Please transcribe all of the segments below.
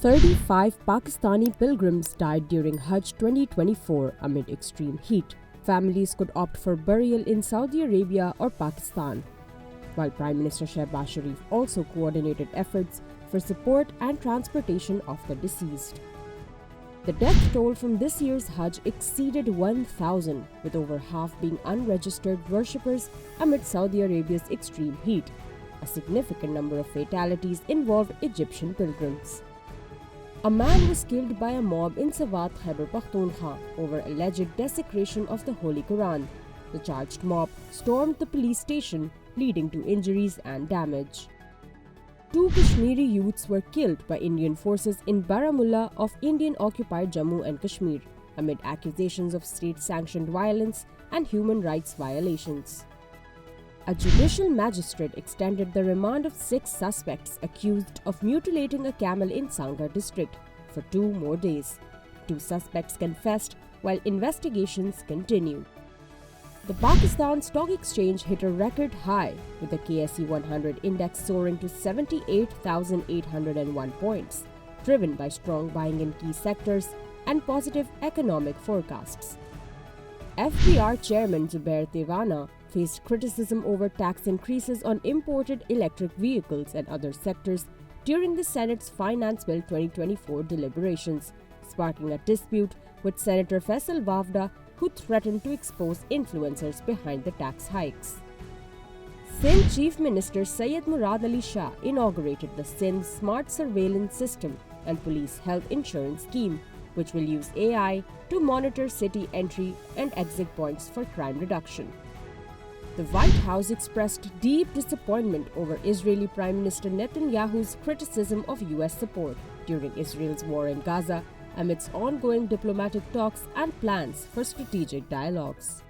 35 Pakistani pilgrims died during Hajj 2024 amid extreme heat. Families could opt for burial in Saudi Arabia or Pakistan, while Prime Minister Shehbaz Sharif also coordinated efforts for support and transportation of the deceased. The death toll from this year's Hajj exceeded 1,000, with over half being unregistered worshippers amid Saudi Arabia's extreme heat. A significant number of fatalities involved Egyptian pilgrims. A man was killed by a mob in Swat, Khyber Pakhtunkhwa over alleged desecration of the Holy Quran. The charged mob stormed the police station, leading to injuries and damage. 2 Kashmiri youths were killed by Indian forces in Baramulla of Indian-occupied Jammu and Kashmir amid accusations of state-sanctioned violence and human rights violations. A judicial magistrate extended the remand of 6 suspects accused of mutilating a camel in Sangar district for 2 more days. 2 suspects confessed while investigations continue. The Pakistan Stock Exchange hit a record high, with the KSE 100 index soaring to 78,801 points, driven by strong buying in key sectors and positive economic forecasts. FBR Chairman Zubair Tewana faced criticism over tax increases on imported electric vehicles and other sectors during the Senate's Finance Bill 2024 deliberations, sparking a dispute with Senator Faisal Wavda, who threatened to expose influencers behind the tax hikes. Sindh Chief Minister Syed Murad Ali Shah inaugurated the Sindh Smart Surveillance System and Police Health Insurance Scheme, which will use AI to monitor city entry and exit points for crime reduction. The White House expressed deep disappointment over Israeli Prime Minister Netanyahu's criticism of U.S. support during Israel's war in Gaza amidst ongoing diplomatic talks and plans for strategic dialogues.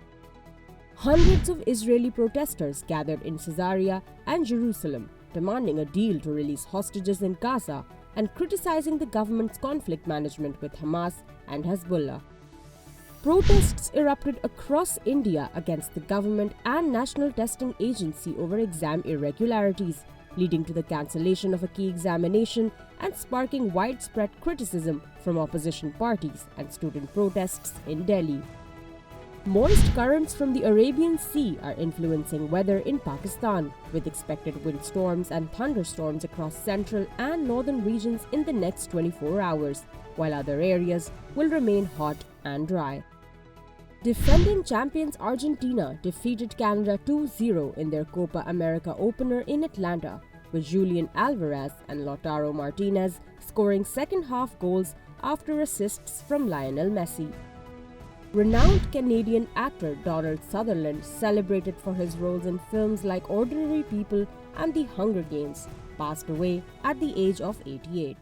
Hundreds of Israeli protesters gathered in Caesarea and Jerusalem, demanding a deal to release hostages in Gaza and criticizing the government's conflict management with Hamas and Hezbollah. Protests erupted across India against the government and National Testing Agency over exam irregularities, leading to the cancellation of a key examination and sparking widespread criticism from opposition parties and student protests in Delhi. Moist currents from the Arabian Sea are influencing weather in Pakistan, with expected windstorms and thunderstorms across central and northern regions in the next 24 hours, while other areas will remain hot and dry. Defending champions Argentina defeated Canada 2-0 in their Copa America opener in Atlanta, with Julian Alvarez and Lautaro Martinez scoring second-half goals after assists from Lionel Messi. Renowned Canadian actor Donald Sutherland, celebrated for his roles in films like Ordinary People and The Hunger Games, passed away at the age of 88.